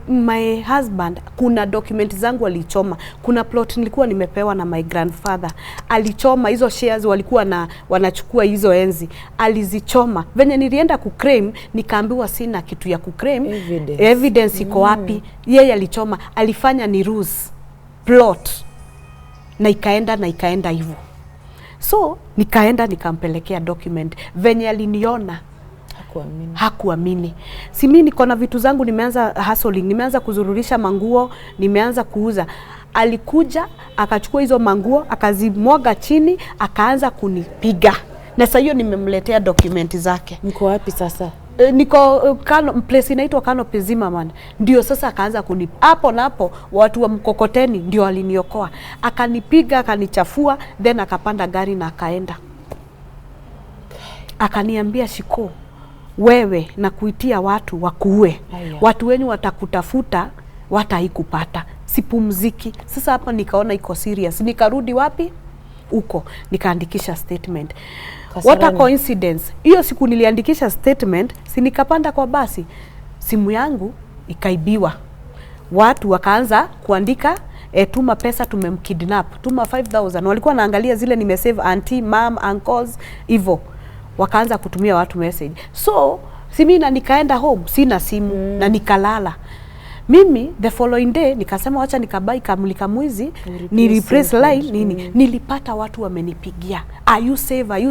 A: my husband kuna document zangu alichoma. Kuna plot nilikuwa nimepewa na my grandfather. Alichoma hizo shares walikuwa wanachukua hizo enzi. Alizichoma. Venye nilienda kuclaim, nikaambiwa sina kitu ya kuclaim. Evidence iko wapi? Yeye alichoma, alifanya ni ruse plot. Na ikaenda hivyo. So nikaenda nikampelekea document. Venye aliniona hakuamini. Si mimi niko na vitu zangu, nimeanza hustling, nimeanza kuzururisha manguo, nimeanza kuuza. Alikuja akachukua hizo manguo akazimwaga chini, akaanza kunipiga. Na sasa hiyo nimemletea document zake.
B: Niko wapi sasa?
A: Niko place inaitwa Kano Zimmerman. Ndio sasa akaanza hapo na hapo watu wa mkokoteni ndio aliniokoa. Akanipiga, akanichafua, then akapanda gari na akaenda. Akaniambia, Shiko, wewe na kuitia watu wakuue. Watu wenyu watakutafuta, wataikupata. Sipumziki. Sasa hapa nikaona iko serious. Nikarudi wapi? Uko. Nikaandikisha statement. What a coincidence. Hiyo siku niliandikisha statement, si nikapanda kwa basi. Simu yangu ikaibiwa. Watu wakaanza kuandika, tuma pesa tumemkidnap. Tuma 5,000. Walikuwa naangalia zile nimesave auntie, mom, uncles, hivyo. Wakaanza kutumia watu message. So, mimi na nikaenda home, sina simu na nikalala. Mimi the following day nikasema wacha nikabai kamulika mwizi, ni replace line nini. Nilipata watu wamenipigia. Are you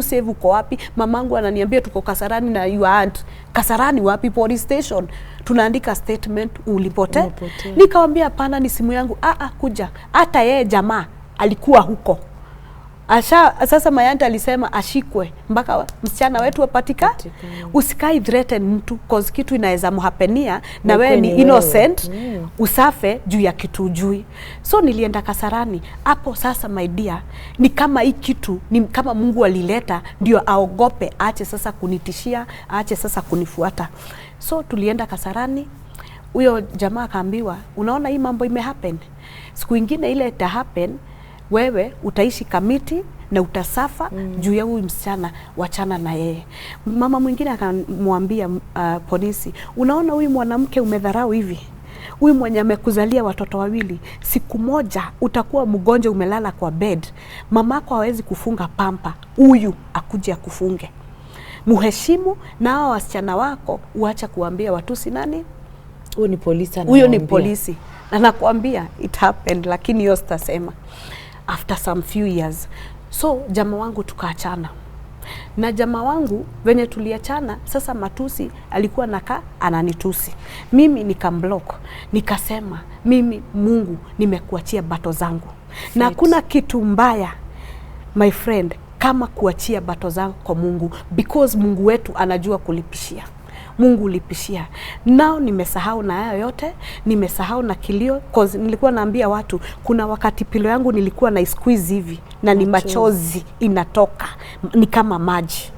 A: safe? Uko wapi? Mamangu ananiambia tuko Kasarani na you aren't. Kasarani wapi? Police station. Tunaandika statement, ulipote. Nikamwambia hapana, ni simu yangu. Kuja. Hata yeye jamaa alikuwa huko. Sasa Mayanta alisema ashikwe mpaka msichana wetu wapatika. Usikai threaten mtu cause kitu inaweza mhapenia na wewe ni innocent. Usafe juu ya kitu ujui. So nilienda Kasarani. Hapo sasa my dear, ni kama hii kitu ni kama Mungu alileta ndio aogope, aache sasa kunitishia, aache sasa kunifuata. So tulienda Kasarani. Huyo jamaa akaambiwa, unaona hii mambo imehappen. Siku ingine ile ita happen, wewe utaishi kamiti na utasafa juu ya huyu msichana, wachana na yeye. Mama mwingine akamwambia polisi, unaona huyu mwanamke umedharau hivi? Huyu mwenye amekuzalia watoto wawili, siku moja utakuwa mgonjwa umelala kwa bed. Mamako hawezi kufunga pampa, huyu akuje akufunge. Muheshimu na hao wasichana wako, uacha kuambia watusi nani?
B: Huyo ni polisi.
A: Huyo ni polisi. Na nakwambia it happened, lakini hiyo sitasema. After some few years. So jamaa wangu tukaachana. Na jamaa wangu venye tuliachana, sasa matusi alikuwa nakaa ananitusi. Mimi nikamblock. Nikasema mimi Mungu nimekuachia bato zangu. Na kuna kitu mbaya my friend kama kuachia bato zangu kwa Mungu, because Mungu wetu anajua kulipishia. Mungu ulipishia. Nao nimesahau na hayo yote, nimesahau na kilio, cause nilikuwa naambia watu kuna wakati pilo yangu nilikuwa na squeeze hivi na ni machozi inatoka ni kama maji.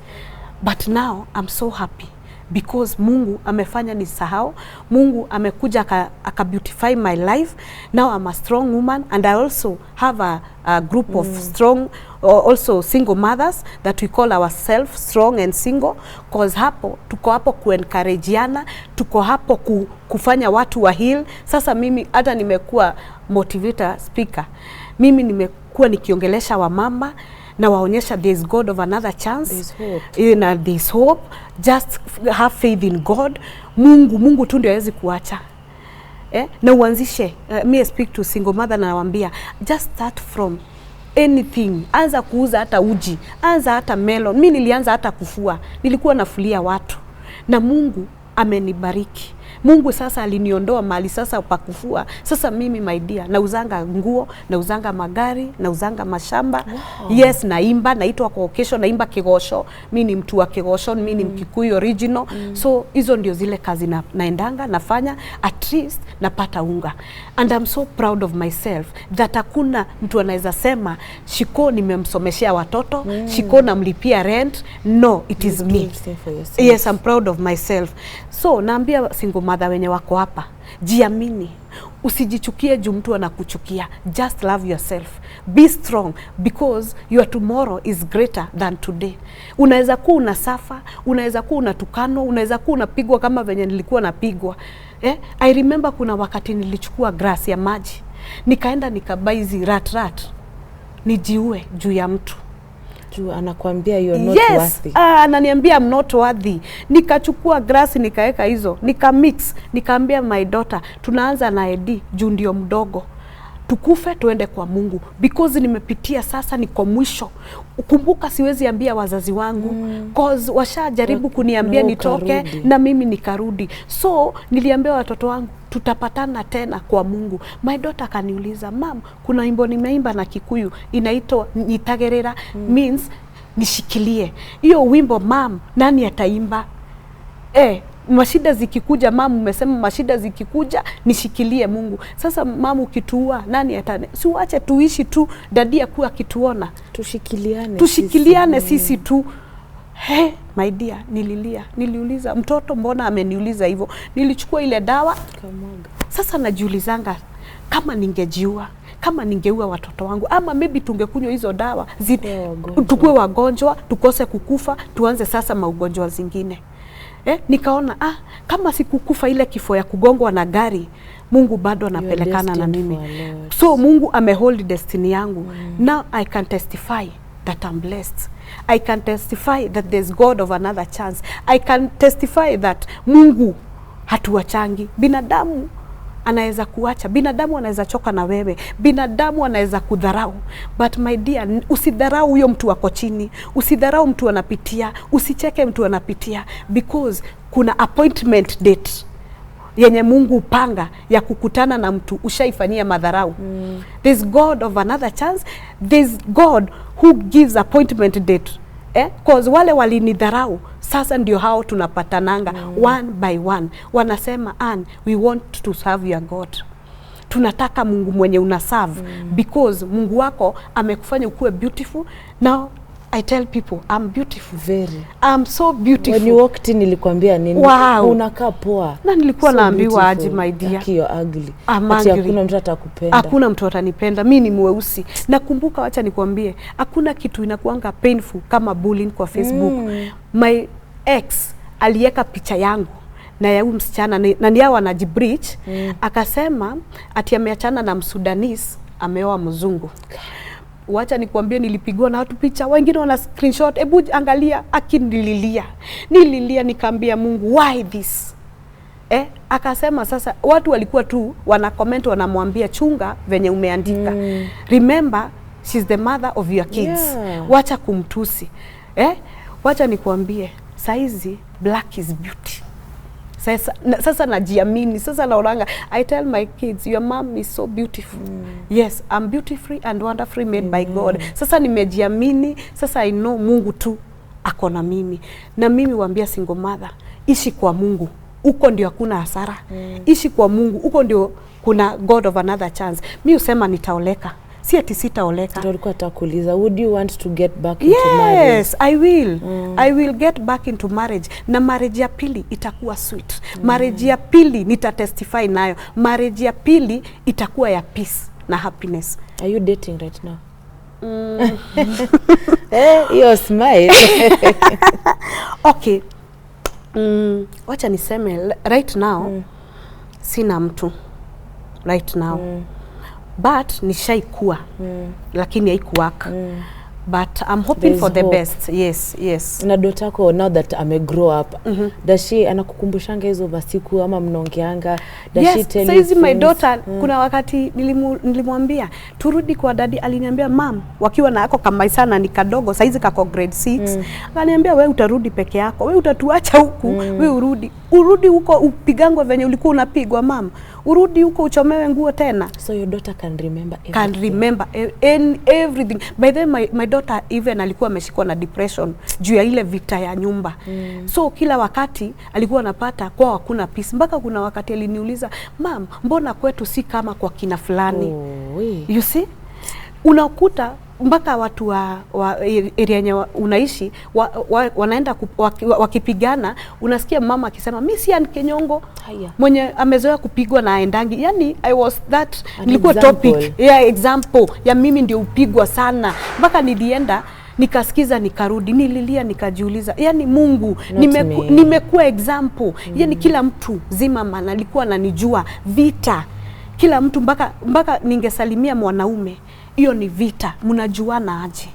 A: But now I'm so happy because Mungu amefanya nisahau. Mungu amekuja aka beautify my life. Now I'm a strong woman and I also have a group of strong also single mothers that we call ourselves strong and single, cause hapo tuko hapo kuencourageana, tuko hapo kufanya watu wa heal. Sasa mimi hata nimekuwa motivator speaker. Mimi nimekuwa nikiongelesha wamama na waonyesha there's God of another chance. There's hope. Just have faith in God. Mungu tu ndio hawezi kuacha. Na uanzishe. Me speak to single mother na nawaambia just start from anything. Anza kuuza hata uji, anza hata melon. Mimi nilianza hata kufua. Nilikuwa nafulia watu. Na Mungu amenibariki. Mungu sasa aliniondoa mali sasa pakufua. Sasa mimi my dear, nauzanga nguo, nauzanga magari, nauzanga mashamba. Wow. Yes, naimba, naitwa kwa occasion, naimba Kigosho. Mimi ni mtu wa Kigosho, mimi ni Mkikuyu original. So hizo ndio zile kazi naendanga, nafanya, at least napata unga. And I'm so proud of myself that hakuna mtu anaweza sema Shiko nimemsomeshia watoto, Shiko namlipia rent. No, it is me. Yes, I'm proud of myself. So naambia single mother wenye wako hapa, jiamini. usijichukie juu mtu anakuchukia. Just love yourself. Be strong because your tomorrow is greater than today. Unaweza kuwa unasafa, unaweza kuwa unatukanwa, unaweza kuwa unapigwa kama venye nilikuwa napigwa. I remember kuna wakati nilichukua glass ya maji, nikaenda nikabaizi rat nijiue juu ya mtu.
B: Juu anakuambia you're not worthy.
A: Ananiambia I'm not worthy. Nikachukua glass nikaeka hizo, nikamix, nikaambia my daughter tunaanza na ID juu ndio mdogo. Tukufe tuende kwa Mungu because nimepitia sasa, niko mwisho. Kumbuka siwezi ambia wazazi wangu cause washajaribu kuniambia nitoke na mimi nikarudi. So niliambia watoto wangu tutapatana tena kwa Mungu. My daughter kaniuliza, "Mom, kuna wimbo nimeimba na Kikuyu inaitwa Nitagerera means nishikilie." Hiyo wimbo mom, nani ataimba? Mashida zikikuja mama, umesema mashida zikikuja nishikilie Mungu. Sasa mama ukituua nani atane? Si uache tuishi tu, dadia kuwa kituona. Tushikiliane sisi tu. My dear, niliuliza mtoto mbona ameniuliza hivyo. Nilichukua ile dawa. Sasa najiulizanga kama ningejiua, kama ningeua watoto wangu, ama maybe tungekunywa hizo dawa tukue wagonjwa, tukose kukufa, tuanze sasa maugonjwa zingine. Nikaona kama sikukufa ile kifo ya kugongwa na gari, Mungu bado anapelekana na mimi. So Mungu amehold destiny yangu. Now I can testify that I'm blessed. I can testify that there's God of another chance. I can testify that Mungu hatuwachangi. Binadamu anaweza kuacha, binadamu anaweza choka na wewe, binadamu anaweza kudharau, but my dear, usidharau huyo mtu wako chini, usidharau mtu anapitia, usicheke mtu anapitia, because kuna appointment date yenye Mungu upanga ya kukutana na mtu ushaifanyia madharau. There's God of another chance, there's God who gives appointment date. Cause wale walinidharau sasa ndio hao tunapatananga one by one. Wanasema, "Ann, we want to serve your God." Tunataka Mungu mwenye unaserve because Mungu wako amekufanya ukue beautiful. Now I tell people I'm beautiful.
B: Very.
A: I'm so beautiful.
B: When you walked in nilikwambia nini?
A: Wow.
B: Unakaa poa.
A: Na nilikuwa naambiwa aje my dear.
B: You're ugly.
A: Ati
B: hakuna mtu atakupenda.
A: Hakuna mtu atanipenda. Mimi ni mweusi. Nakumbuka, acha nikwambie, hakuna kitu inakuanga painful kama bullying kwa Facebook. My ex aliweka picha yangu na ya huyu msichana na ni hao wanajibreach, akasema ati ameachana na Msudanese, ameoa mzungu. Wacha nikwambie, nilipigwa na watu picha, wengine wana screenshot, hebu angalia, nililia nikaambia Mungu, why this? Akasema sasa watu walikuwa tu wana comment, wanamwambia chunga venye umeandika. Remember she's the mother of your kids. Wacha kumtusi. Wacha nikwambie, saizi black is beauty. Sasa najiamini, sasa naoranga, I tell my kids, your mom is so beautiful. Yes, I'm beautifully and wonderfully made by God. Sasa nimejiamini, sasa I know Mungu tu ako na mimi. Na mimi waambia single mother, ishi kwa Mungu, uko ndio hakuna hasara. Ishi kwa Mungu, uko ndio kuna God of another chance. Mimi usema nitaoleka, si ati sitaoleka.
B: Nilikuwa nitakuuliza, would you want to get back into marriage?
A: Yes, I will. I will get back into marriage. Na marriage ya pili itakuwa sweet. Marriage ya pili nitatestify nayo. Marriage ya pili itakuwa ya peace na happiness.
B: Are you dating right now? Your smile.
A: Okay. Wacha niseme right now sina mtu right now. But nishaikuwa lakini haikuwaka. But I'm hoping
B: There's
A: for the
B: hope.
A: best. Yes.
B: Na daughter yako, now that ame grow up, does she anakukumbushanga hizo masiku ama mnaongeanga? Does she tell you?
A: Yes, my daughter, kuna wakati nilimwambia turudi kwa daddy, aliniambia mom, wakiwa na yako kama sana ni kadogo, saizi kako grade 6. Akaniambia wewe utarudi peke yako, wewe utatuacha huku, wewe urudi huko upigangwe venye ulikuwa unapigwa mom. Urudi huko uchomewe nguo tena.
B: So your daughter can remember everything.
A: Can remember everything. By then my daughter even alikuwa ameshikwa na depression juu ya ile vita ya nyumba. So kila wakati alikuwa anapata kwa hakuna peace. Mpaka kuna wakati aliniuliza, "Mom, mbona kwetu si kama kwa kina fulani?" You see? Unakuta mpaka watu wa area yenye unaishi wanaenda wakipigana, unasikia mama akisema mimi si Kenyongo mwenye amezoea kupigwa na aendangi. Yani I was that nilikuwa topic example ya mimi ndio upigwa sana, mpaka nilienda nikasikiza, nikarudi, nililia, nikajiuliza, yani Mungu nimekuwa example. Yani kila mtu zima maana alikuwa ananijua vita, kila mtu mpaka ningesalimia mwanaume, hiyo ni vita, mnajuana aje?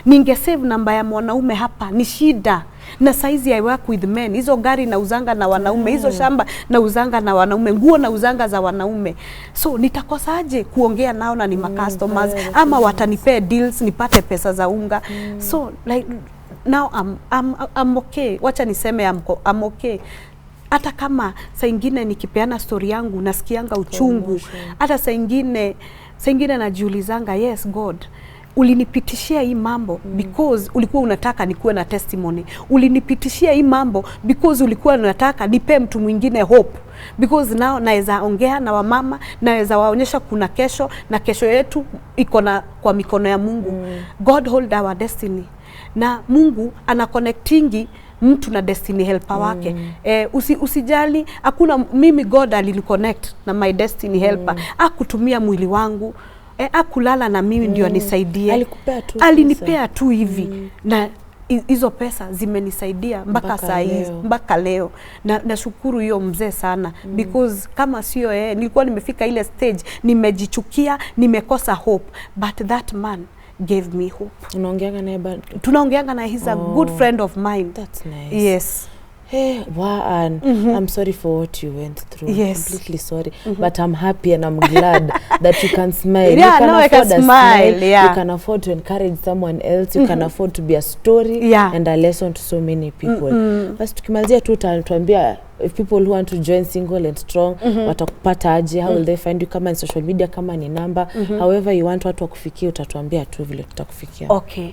A: Ningesave namba ya mwanaume hapa ni shida. Na saizi I work with men, hizo gari na uzanga na wanaume, hizo shamba na uzanga na wanaume, nguo na uzanga za wanaume. So nitakosaje kuongea nao na ni customers ama watanipea deals nipate pesa za unga? So like now I'm okay. Wacha niseme I'm okay. Hata kama saa ingine nikipeana story yangu nasikianga uchungu, hata saa ingine najiulizanga, yes God, ulinipitishia hii mambo because ulikuwa unataka nikuwe na testimony. Ulinipitishia hii mambo because ulikuwa unataka nipe mtu mwingine hope, because now naweza ongea na wamama, naweza waonyesha kuna kesho, na kesho yetu iko na kwa mikono ya Mungu. God hold our destiny, na Mungu ana connectingi mtu na destiny helper wake. Usijali, hakuna mimi, God aliniconnect na my destiny helper. Akutumia mwili wangu, akulala na mimi ndio anisaidia. Alinipea tu hivi na hizo pesa zimenisaidia mpaka saa hizi, mpaka leo. Na nashukuru hiyo mzee sana, because kama sio nilikuwa nimefika ile stage nimejichukia, nimekosa hope, but that man gave me hope. Tunaongeanga na he's a good friend of mine.
B: That's nice.
A: Yes.
B: Hey, wow, and I'm sorry for what you went through. Yes. Completely sorry. But I'm happy and I'm glad that you can smile.
A: Yeah,
B: you can
A: now I can smile. Yeah.
B: You can afford to encourage someone else. You can afford to be a story and a lesson to so many people. Basi tukimalizia tu tuambia, if people who want to join Single and Strong, watakupata aje? How will they find you? Kama ni social media, kama ni number, however you want watu wakufikia, utatuambia tu vile tutakufikia.
A: Okay.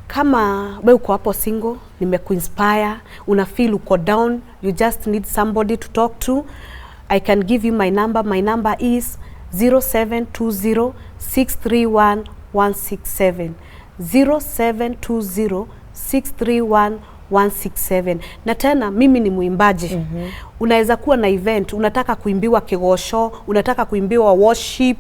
A: Kama wewe uko hapo single, nimekuinspire, una feel uko down, you just need somebody to talk to, I can give you my number. My number is 0720631167. 0720631167. Na tena mimi ni muimbaji. Unaweza kuwa na event, unataka kuimbiwa kigosho, unataka kuimbiwa worship,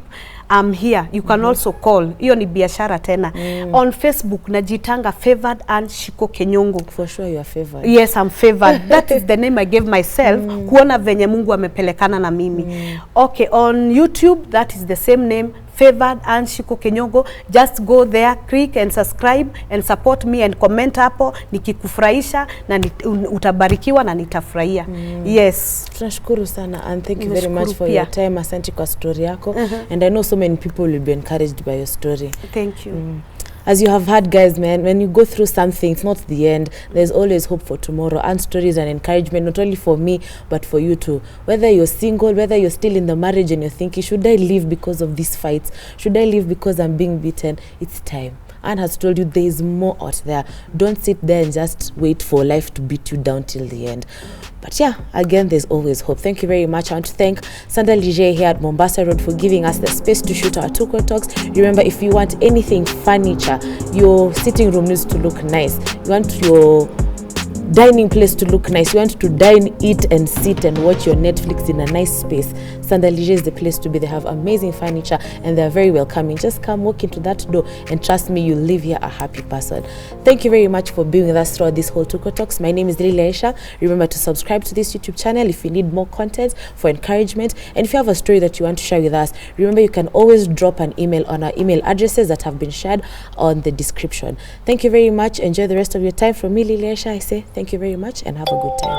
A: I'm here. You can also call. Hiyo ni biashara tena. On Facebook najitanga Favored and Shiko Kenyongo.
B: For sure you are favored.
A: Yes, I'm favored. That is the name I gave myself. Kuona venye Mungu amepelekana na mimi. Okay, on YouTube that is the same name, Favored and Shiko Kenyongo. Just go there, click and subscribe and support me and comment hapo. Nikikufurahisha na utabarikiwa na nitafurahia. Yes.
B: Tunashukuru sana and thank you very much for your time. Asante kwa story yako. And I know so many people will be encouraged by your story.
A: Thank you.
B: As you have heard, guys, man, when you go through something, it's not the end. There's always hope for tomorrow, and stories and encouragement, not only for me, but for you too. Whether you're single, whether you're still in the marriage and you're thinking, should I leave because of these fights? Should I leave because I'm being beaten? It's time. Anne has told you there is more out there. Don't sit there and just wait for life to beat you down till the end. But yeah, again, there's always hope. Thank you very much. I want to thank Sandra Lige here at Mombasa Road for giving us the space to shoot our Tuko Talks. Remember, if you want anything furniture, your sitting room needs to look nice. You want your dining place to look nice. You want to dine, eat and sit and watch your Netflix in a nice space. Sandra Lige is the place to be. They have amazing furniture and they're very welcoming. Just come, walk into that door and trust me, you'll leave here a happy person. Thank you very much for being with us throughout this whole Tuko Talks. My name is Lily Aisha. Remember to subscribe to this YouTube channel if you need more content for encouragement. And if you have a story that you want to share with us, remember you can always drop an email on our email addresses that have been shared on the description. Thank you very much. Enjoy the rest of your time. From me, Lily Aisha, I say thank you very much and have a good time.